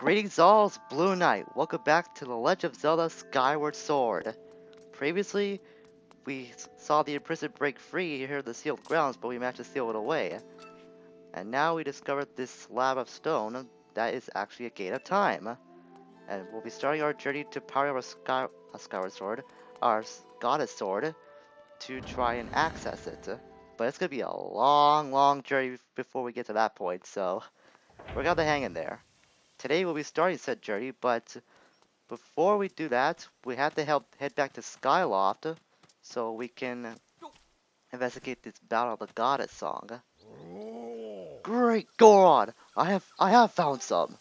Greetings all, it's Blue Knight. Welcome back to The Legend of Zelda Skyward Sword. Previously, we saw the imprisoned break free here in the sealed grounds, but we managed to seal it away. And now we discovered this slab of stone that is actually a gate of time. And we'll be starting our journey to power our Skyward Sword, our Goddess Sword, to try and access it. But it's gonna be a long journey before we get to that point, so we're gonna hang in there. Today we'll be starting said journey, but before we do that, we have to head back to Skyloft so we can investigate this Battle of the Goddess song. Great God! I have found some.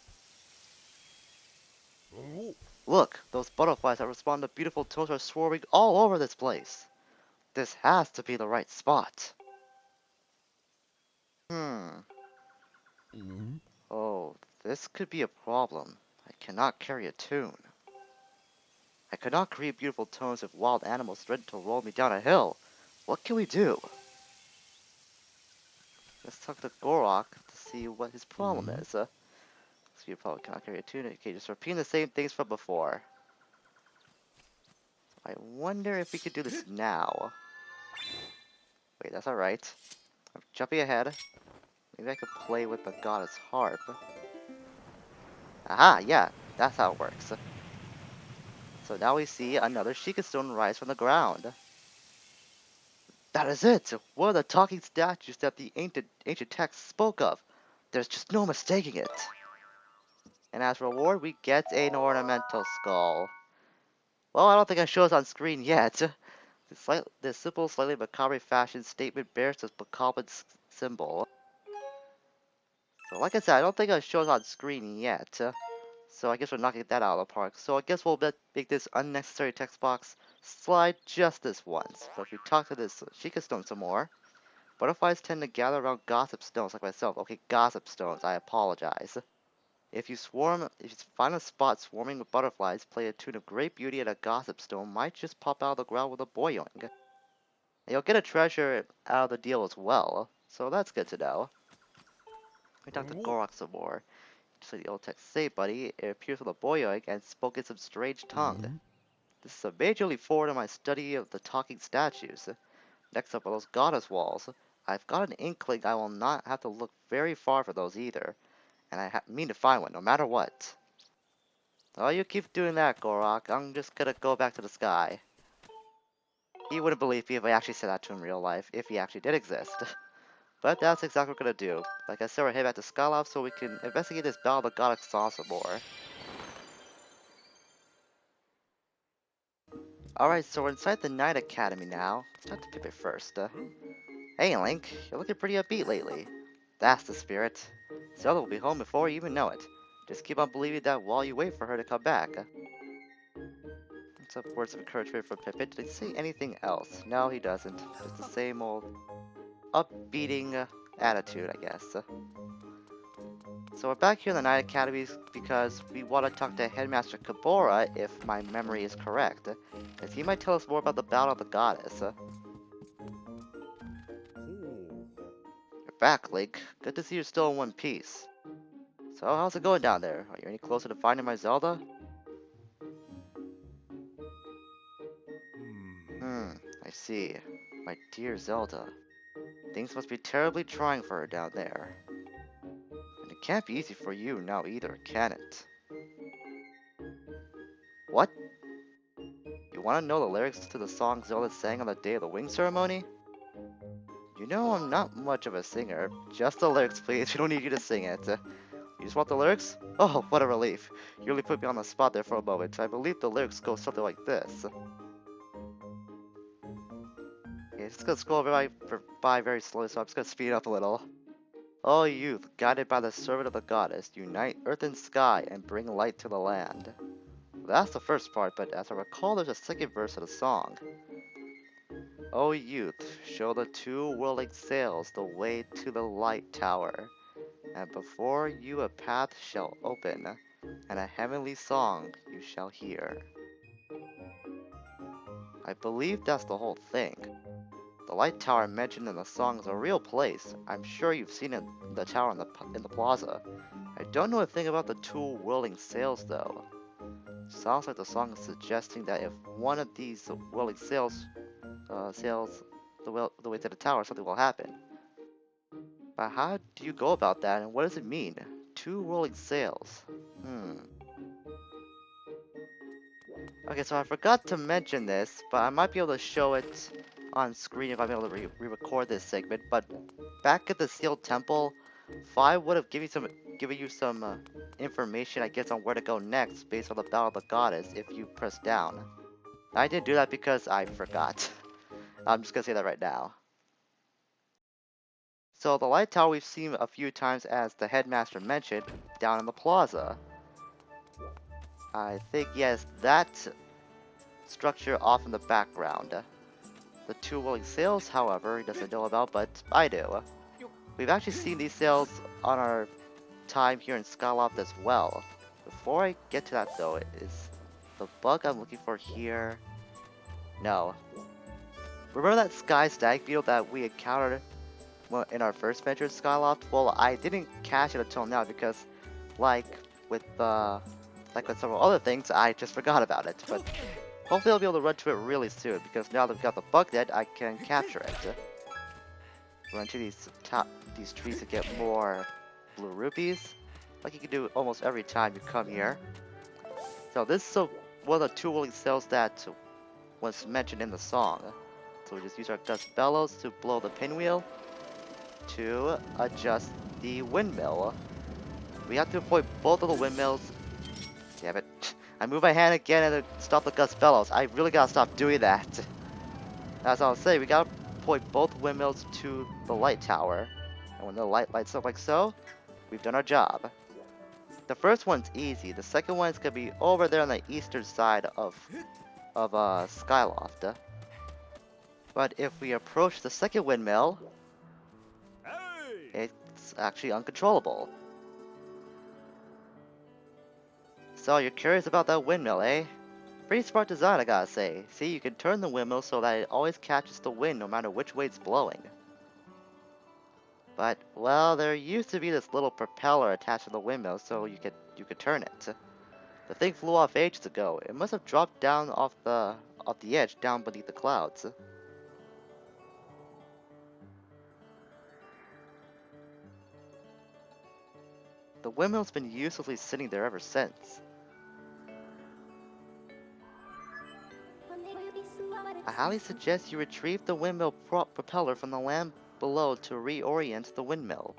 Look, those butterflies that respond to beautiful tones are swarming all over this place. This has to be the right spot. Hmm. Oh, this could be a problem. I cannot carry a tune. I could not create beautiful tones if wild animals threatened to roll me down a hill. What can we do? Let's talk to Gorok to see what his problem is. So you probably cannot carry a tune. Okay, just repeating the same things from before. I wonder if we could do this now. Wait, that's alright. I'm jumping ahead. Maybe I could play with the goddess harp. Aha, yeah, that's how it works. So now we see another Sheikah stone rise from the ground. That is it! One of the talking statues that the ancient text spoke of. There's just no mistaking it. And as reward, we get an ornamental skull. Well, I don't think it shows on screen yet. The simple, slightly macabre fashion statement bears this macabre symbol. So like I said, I don't think it shows on screen yet. So I guess we're knocking that out of the park. So I guess we'll make this unnecessary text box slide just this once. So if we talk to this Sheikah stone some more, butterflies tend to gather around gossip stones like myself. Okay, gossip stones, I apologize. If you find a spot swarming with butterflies, play a tune of great beauty and a gossip stone might just pop out of the ground with a boyoing. And you'll get a treasure out of the deal as well, so that's good to know. We talked to Gorok some more. Just like the old text say, buddy, it appears with a boyoing and spoke in some strange tongue. This is a major leap forward in my study of the talking statues. Next up are those goddess walls. I've got an inkling I will not have to look very far for those either. And I mean to find one, no matter what. Oh, you keep doing that, Gorok. I'm just gonna go back to the sky. He wouldn't believe me if I actually said that to him in real life, if he actually did exist. But that's exactly what we're gonna do. Like I said, we're heading back to Skyloft so we can investigate this Battle of the Goddess song some more. Alright, so we're inside the Knight Academy now. Let's talk to Pippin first. Hey Link, you're looking pretty upbeat lately. That's the spirit. Zelda will be home before you even know it. Just keep on believing that while you wait for her to come back. Some words of encouragement from Pippin. Did he say anything else? No, he doesn't. Just the same old upbeating attitude, I guess. So we're back here in the Knight Academy because we want to talk to Headmaster Kabora if my memory is correct. As he might tell us more about the Battle of the Goddess. You're back, Link. Good to see you're still in one piece. So how's it going down there? Are you any closer to finding my Zelda? I see. My dear Zelda. Things must be terribly trying for her down there. And it can't be easy for you now either, can it? What? You want to know the lyrics to the song Zelda sang on the day of the wing ceremony? You know I'm not much of a singer. Just the lyrics, please. We don't need you to sing it. You just want the lyrics? Oh, what a relief. You really put me on the spot there for a moment. I believe the lyrics go something like this. Okay, it's gonna scroll by very slowly, so I'm just gonna speed it up a little. O youth, guided by the servant of the goddess, unite earth and sky and bring light to the land. That's the first part, but as I recall, there's a second verse of the song. O youth, show the two whirling sails the way to the light tower, and before you a path shall open, and a heavenly song you shall hear. I believe that's the whole thing. The light tower mentioned in the song is a real place. I'm sure you've seen it, the tower in the plaza. I don't know a thing about the two whirling sails though. Sounds like the song is suggesting that if one of these whirling sails sails the way to the tower, something will happen. But how do you go about that, and what does it mean? Two rolling sails. Okay, so I forgot to mention this, but I might be able to show it on screen if I'm able to re-record this segment. But back at the sealed temple, Five would have given you some information, I guess, on where to go next based on the Battle of the Goddess if you press down. I didn't do that because I forgot. I'm just gonna say that right now. So the light tower we've seen a few times, as the headmaster mentioned, down in the plaza. I think, yes, that structure off in the background. The two rolling sails, however, he doesn't know about, but I do. We've actually seen these sails on our time here in Skyloft as well. Before I get to that though, is the bug I'm looking for here? No. Remember that sky stag beetle that we encountered in our first venture in Skyloft? Well, I didn't catch it until now because, like with several other things, I just forgot about it. But hopefully I'll be able to run to it really soon, because now that we've got the bug dead, I can capture it. Run to these trees to get more blue rupees, like you can do almost every time you come here. So this is one of the two rolling sails that was mentioned in the song. So we just use our gust bellows to blow the pinwheel to adjust the windmill. We have to avoid both of the windmills. Damn it. I move my hand again and stop the gust bellows. I really gotta stop doing that. As I was saying, we gotta point both windmills to the light tower. And when the light lights up like so, we've done our job. The first one's easy. The second one's gonna be over there on the eastern side of Skyloft. But if we approach the second windmill, it's actually uncontrollable. So you're curious about that windmill, eh? Pretty smart design, I gotta say. See, you can turn the windmill so that it always catches the wind no matter which way it's blowing. But, well, there used to be this little propeller attached to the windmill so you could turn it. The thing flew off ages ago. It must have dropped down off the edge down beneath the clouds. The windmill's been uselessly sitting there ever since. I highly suggest you retrieve the windmill propeller from the land below to reorient the windmill.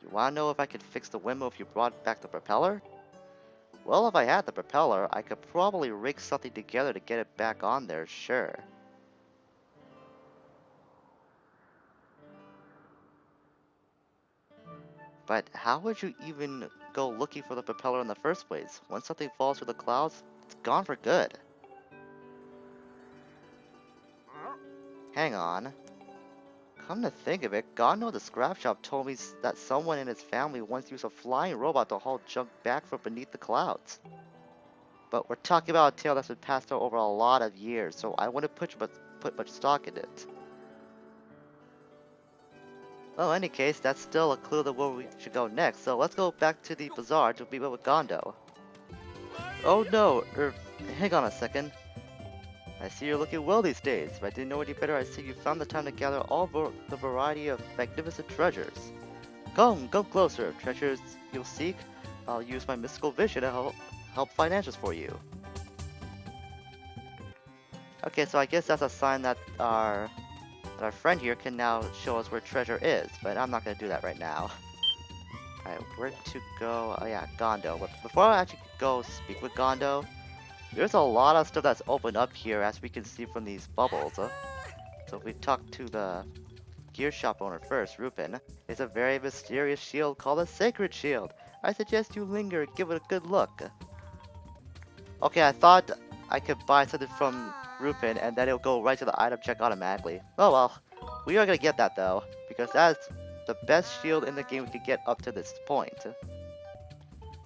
You wanna know if I could fix the windmill if you brought back the propeller? Well, if I had the propeller, I could probably rig something together to get it back on there, sure. But how would you even go looking for the propeller in the first place? Once something falls through the clouds, it's gone for good. Hang on. Come to think of it, God knows the scrap shop told me that someone in his family once used a flying robot to haul junk back from beneath the clouds. But we're talking about a tale that's been passed down over a lot of years, so I wouldn't put much stock in it. Well, in any case, that's still a clue to where we should go next, so let's go back to the bazaar to meet with Gondo. Oh no, hang on a second. I see you're looking well these days. If I didn't know any better, I'd say you found the time to gather all the variety of magnificent treasures. Come closer. Treasures you'll seek, I'll use my mystical vision to help find answers for you. Okay, so I guess that's a sign that our friend here can now show us where treasure is, but I'm not going to do that right now. Alright, where to go? Oh yeah, Gondo. But before I actually go speak with Gondo, there's a lot of stuff that's opened up here, as we can see from these bubbles. So if we talk to the gear shop owner first, Rupin, it's a very mysterious shield called a Sacred Shield. I suggest you linger and give it a good look. Okay, I thought I could buy something from Rupin and then it'll go right to the item check automatically. Oh well, we are gonna get that though, because that's the best shield in the game we could get up to this point.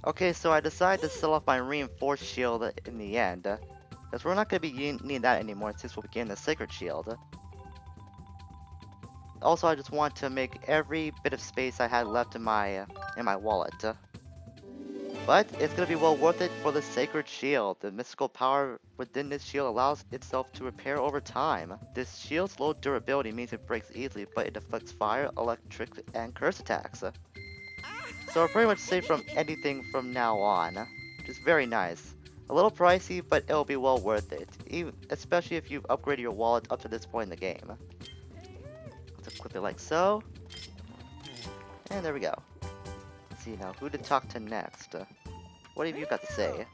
Okay, so I decided to sell off my reinforced shield in the end, because we're not gonna be needing that anymore since we'll be getting the Sacred Shield. Also, I just want to make every bit of space I had left in my wallet. But it's gonna be well worth it for the Sacred Shield. The mystical power within this shield allows itself to repair over time. This shield's low durability means it breaks easily, but it deflects fire, electric, and curse attacks. So we're pretty much safe from anything from now on, which is very nice. A little pricey, but it'll be well worth it, especially if you've upgraded your wallet up to this point in the game. Let's equip it like so. And there we go. Let's see now, who to talk to next? What have you got to say?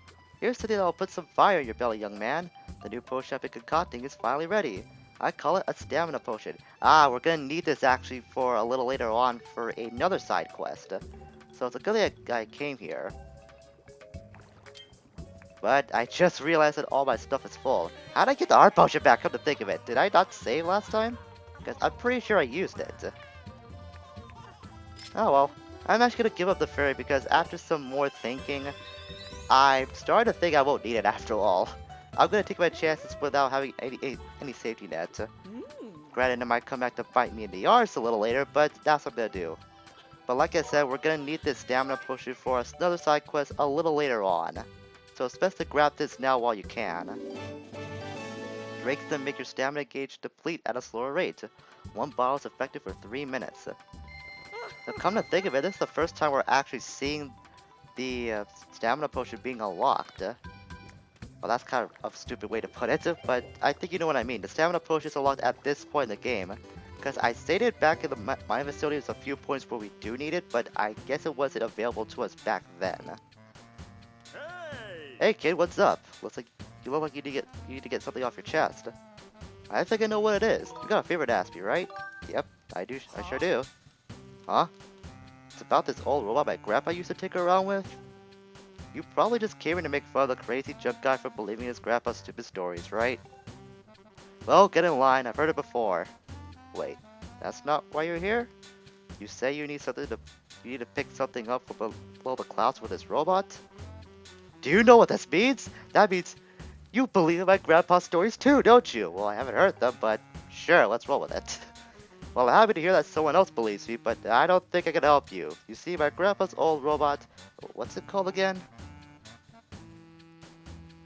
Here's something that'll put some fire in your belly, young man. The new potion I've been concocting is finally ready. I call it a stamina potion. Ah, we're gonna need this actually for a little later on for another side quest. So it's a good thing I came here. But I just realized that all my stuff is full. How'd I get the heart potion back, come to think of it? Did I not save last time? Because I'm pretty sure I used it. Oh well. I'm actually gonna give up the fairy because after some more thinking, I'm starting to think I won't need it after all. I'm gonna take my chances without having any safety net. Granted, it might come back to bite me in the arse a little later, but that's what I'm gonna do. But like I said, we're gonna need this stamina potion for another side quest a little later on. So it's best to grab this now while you can. Drakes then make your stamina gauge deplete at a slower rate. One bottle is effective for 3 minutes. Now come to think of it, this is the first time we're actually seeing the stamina potion being unlocked. Well, that's kind of a stupid way to put it, but I think you know what I mean. The stamina potion is unlocked at this point in the game. Because I stated back in the mining facility there's a few points where we do need it, but I guess it wasn't available to us back then. Hey kid, what's up? Looks like you look like you need to get something off your chest. I think I know what it is. You got a favor to ask me, right? Yep, I do. I sure do. Huh? It's about this old robot my grandpa used to tinker around with? You probably just came in to make fun of the crazy junk guy for believing his grandpa's stupid stories, right? Well, get in line. I've heard it before. Wait, that's not why you're here? You say you need to pick something up from below the clouds with this robot? Do you know what this means? That means you believe in my grandpa's stories too, don't you? Well, I haven't heard them, but sure, let's roll with it. Well, I'm happy to hear that someone else believes me, but I don't think I can help you. You see, my grandpa's old robot, what's it called again?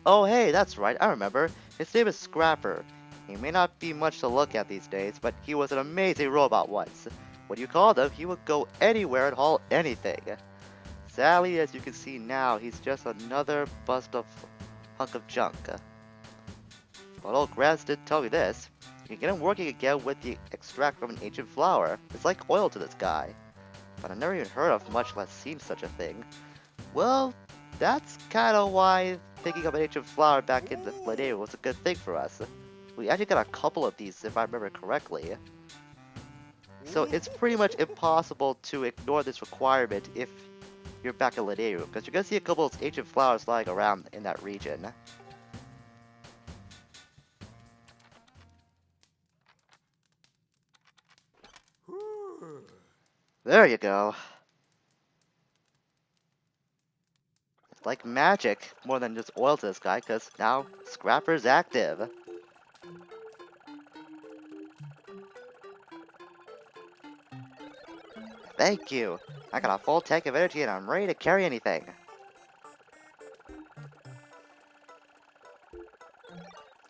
Oh, hey, that's right, I remember. His name is Scrapper. He may not be much to look at these days, but he was an amazing robot once. When you called him, he would go anywhere and haul anything. Sadly, as you can see now, he's just another buzzed up hunk of junk. But old Graz did tell me this. You can get him working again with the extract from an ancient flower. It's like oil to this guy. But I've never even heard of, much less seen such a thing. Well, that's kinda why picking up an ancient flower back in the Ballad was a good thing for us. We actually got a couple of these if I remember correctly. So it's pretty much impossible to ignore this requirement if you're back in Laderu, because you're gonna see a couple of ancient flowers lying around in that region. There you go. It's like magic, more than just oil to this guy, because now Scrapper's active. Thank you. I got a full tank of energy and I'm ready to carry anything.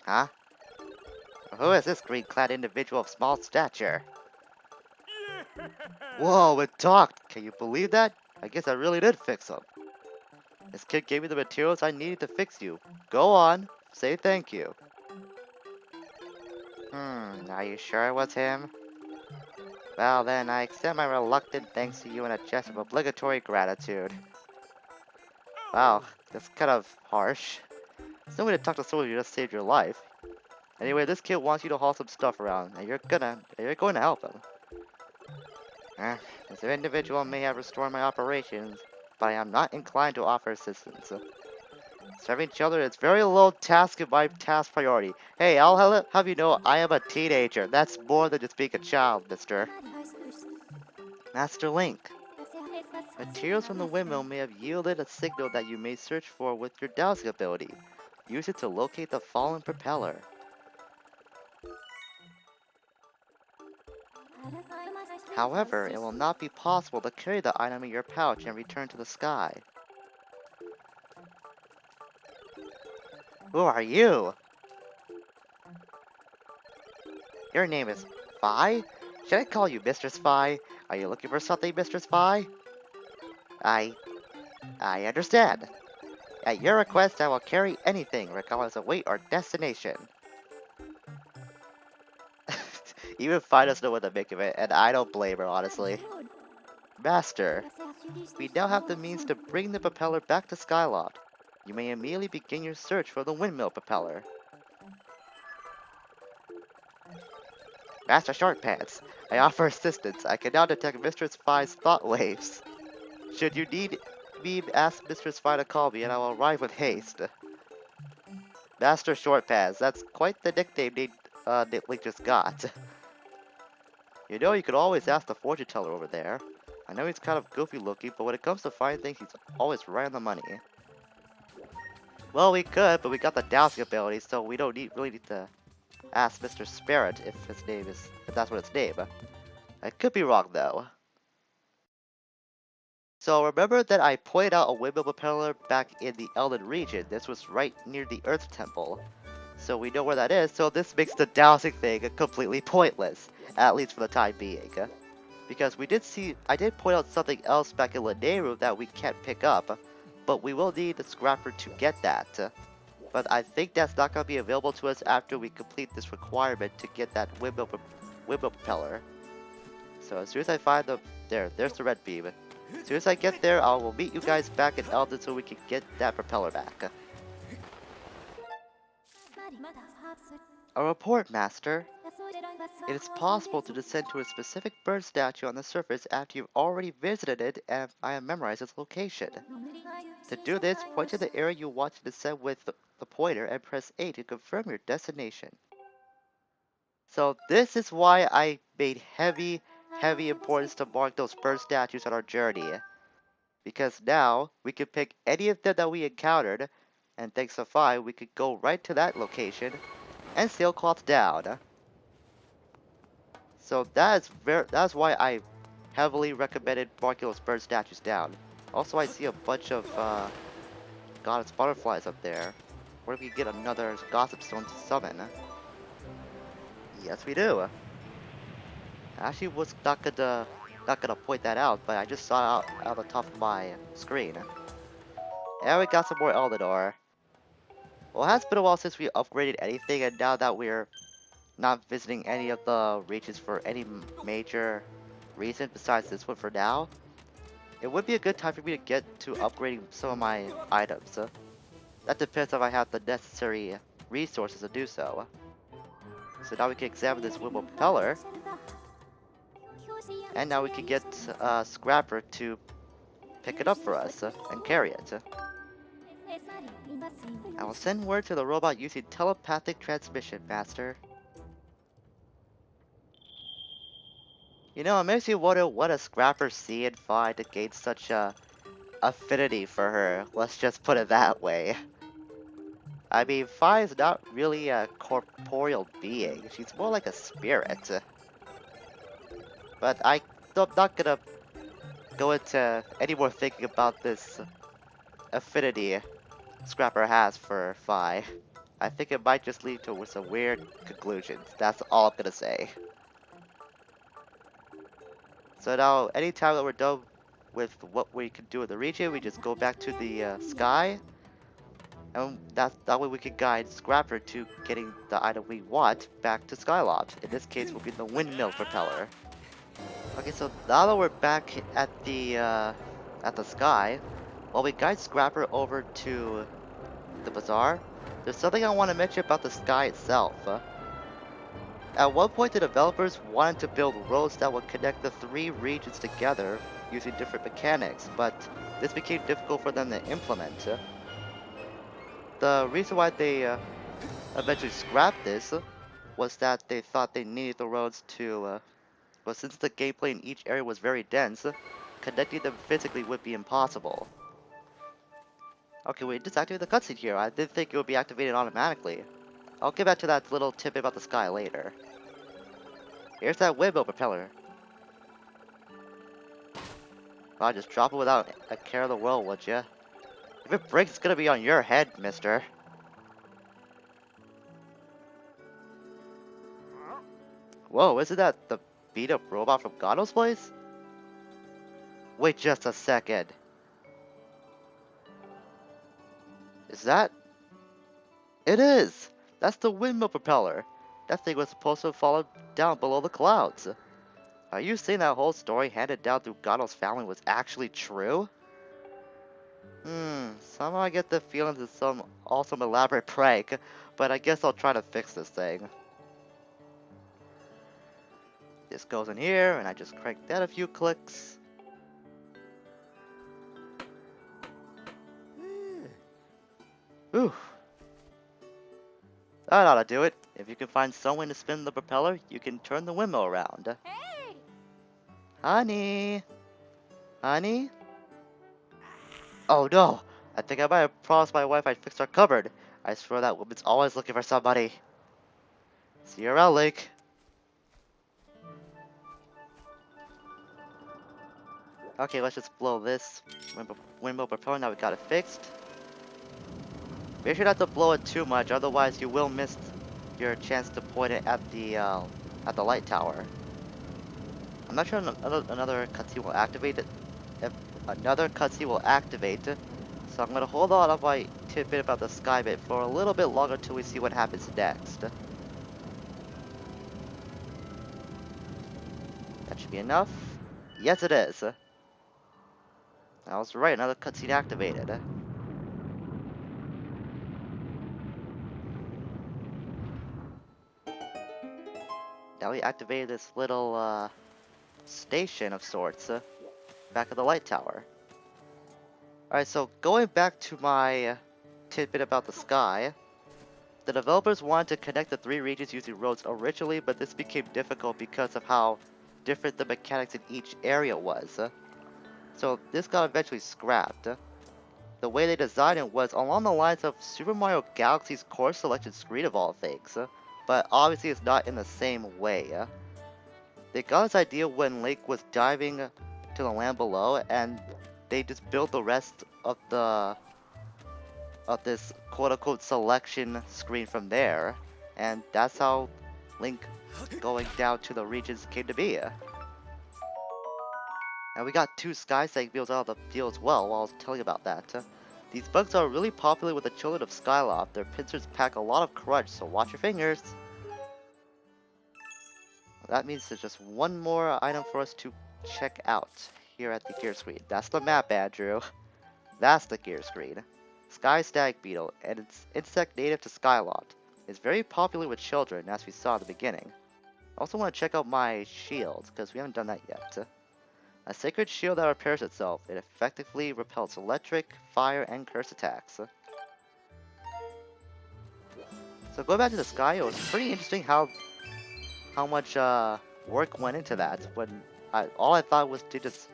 Huh? Who is this green-clad individual of small stature? Whoa, it talked! Can you believe that? I guess I really did fix him. This kid gave me the materials I needed to fix you. Go on, say thank you. Are you sure it was him? Well then, I accept my reluctant thanks to you in a gesture of obligatory gratitude. Wow, that's kind of harsh. It's no way to talk to someone who just saved your life. Anyway, this kid wants you to haul some stuff around, and you're going to help him. This individual may have restored my operations, but I am not inclined to offer assistance. Serving children is very low task in my task priority. Hey, I'll have you know I am a teenager. That's more than just being a child, mister. Master Link. Materials from the windmill may have yielded a signal that you may search for with your dowsing ability. Use it to locate the fallen propeller. However, it will not be possible to carry the item in your pouch and return to the sky. Who are you? Your name is Fi? Should I call you Mistress Fi? Are you looking for something, Mistress Fi? I understand. At your request, I will carry anything, regardless of weight or destination. Even Fi doesn't know what to make of it, and I don't blame her, honestly. Master, we now have the means to bring the propeller back to Skyloft. You may immediately begin your search for the windmill propeller. Master Shortpants, I offer assistance. I can now detect Mistress Fi's thought waves. Should you need me, ask Mistress Fi to call me and I will arrive with haste. Master Shortpants, that's quite the nickname Link just got. You know, you could always ask the fortune teller over there. I know he's kind of goofy looking, but when it comes to finding things, he's always right on the money. Well, we could, but we got the dowsing ability, so we don't really need to ask Mr. Spirit if that's what its name. I could be wrong though. So remember that I pointed out a windmill propeller back in the Elden region. This was right near the Earth Temple. So we know where that is, so this makes the dowsing thing completely pointless, at least for the time being. Because I did point out something else back in Lanayru that we can't pick up, but we will need the scrapper to get that. But I think that's not going to be available to us after we complete this requirement to get that windmill propeller. So as soon as I find there's the red beam. As soon as I get there, I will meet you guys back in Elden so we can get that propeller back. A report, Master. It is possible to descend to a specific bird statue on the surface after you've already visited it and I have memorized its location. To do this, point to the area you want to descend with the pointer and press A to confirm your destination. So this is why I made heavy importance to mark those bird statues on our journey. Because now, we can pick any of them that we encountered, and thanks to Fi, we could go right to that location and sailcloth down. So that's why I heavily recommended marking those bird statues down. Also, I see a bunch of goddess butterflies up there. Where do we get another gossip stone to summon? Yes, we do. I actually was not gonna point that out, but I just saw it out the top of my screen. And we got some more Eldador. Well, it has been a while since we upgraded anything, and now that we're not visiting any of the regions for any major reason besides this one for now, it would be a good time for me to get to upgrading some of my items. That depends if I have the necessary resources to do so. So now we can examine this windmill propeller. And now we can get Scrapper to pick it up for us and carry it. I will send word to the robot using telepathic transmission, Master. You know, it makes you wonder what does Scrapper see and find to gain such a affinity for her. Let's just put it that way. I mean, Fi is not really a corporeal being. She's more like a spirit. But I'm not gonna go into any more thinking about this affinity Scrapper has for Fi. I think it might just lead to some weird conclusions. That's all I'm gonna say. So now, anytime that we're done with what we can do in the region, we just go back to the sky. And that way we can guide Scrapper to getting the item we want back to Skyloft. In this case, will be the windmill propeller. Okay, so now that we're back at the sky, while we guide Scrapper over to the bazaar, there's something I want to mention about the sky itself. At one point, the developers wanted to build roads that would connect the three regions together using different mechanics, but this became difficult for them to implement. The reason why they eventually scrapped this was that they thought they needed the roads to, but since the gameplay in each area was very dense, connecting them physically would be impossible. Okay, we just activated the cutscene here. I didn't think it would be activated automatically. I'll get back to that little tip about the sky later. Here's that windmill propeller. God, just drop it without a care of the world, would ya? If it breaks, it's gonna be on your head, mister. Whoa, isn't that the beat-up robot from Gato's place? Wait just a second. Is that? It is! That's the windmill propeller. That thing was supposed to have fallen down below the clouds. Are you saying that whole story handed down through Gato's family was actually true? Somehow I get the feeling it's some awesome elaborate prank, but I guess I'll try to fix this thing. This goes in here, and I just crank that a few clicks. Ooh. That ought to do it. If you can find someone to spin the propeller, you can turn the windmill around. Hey! Honey? Honey? Oh no! I think I might have promised my wife I'd fix our cupboard. I swear that woman's always looking for somebody. See you around, Link. Okay, let's just blow this windmill propeller. Now we got it fixed. Make sure not to blow it too much, otherwise you will miss your chance to point it at the light tower. I'm not sure another cutscene will activate it. If another cutscene will activate, so I'm gonna hold on my tidbit about the sky bit for a little bit longer till we see what happens next. That should be enough. Yes, it is. I was right. Another cutscene activated. Now we activated this little station of sorts back at the light tower. Alright, so going back to my tidbit about the sky, the developers wanted to connect the three regions using roads originally, but this became difficult because of how different the mechanics in each area was. So this got eventually scrapped. The way they designed it was along the lines of Super Mario Galaxy's course selection screen of all things, but obviously it's not in the same way. They got this idea when Link was diving to the land below, and they just built the rest of this quote-unquote selection screen from there, and that's how Link going down to the regions came to be. And we got two Sky Segments out of the deal as well while I was telling about that. These bugs are really popular with the children of Skyloft. Their pincers pack a lot of crunch, so watch your fingers. That means there's just one more item for us to check out here at the gear screen. That's the map, Andrew. That's the gear screen. Sky Stag Beetle, and it's insect native to Skyloft. It's very popular with children, as we saw at the beginning. I also want to check out my shield, because we haven't done that yet. A sacred shield that repairs itself. It effectively repels electric, fire, and curse attacks. So going back to the sky, it was pretty interesting how much work went into that. When all I thought was they just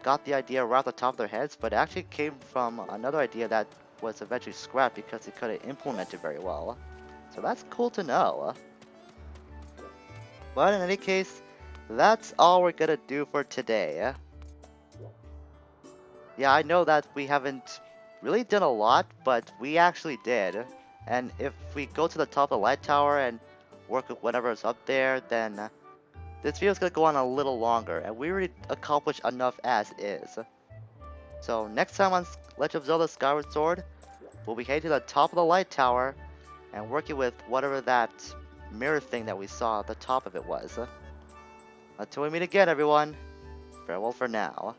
got the idea right off the top of their heads, but it actually came from another idea that was eventually scrapped because they couldn't implement it very well. So that's cool to know. But in any case, that's all we're gonna do for today. Yeah, I know that we haven't really done a lot, but we actually did. And if we go to the top of the light tower and work with whatever is up there, then this video is gonna go on a little longer, and we already accomplished enough as is. So next time on Legend of Zelda Skyward Sword, we'll be heading to the top of the light tower and working with whatever that mirror thing that we saw at the top of it was. Until we meet again, everyone, farewell for now.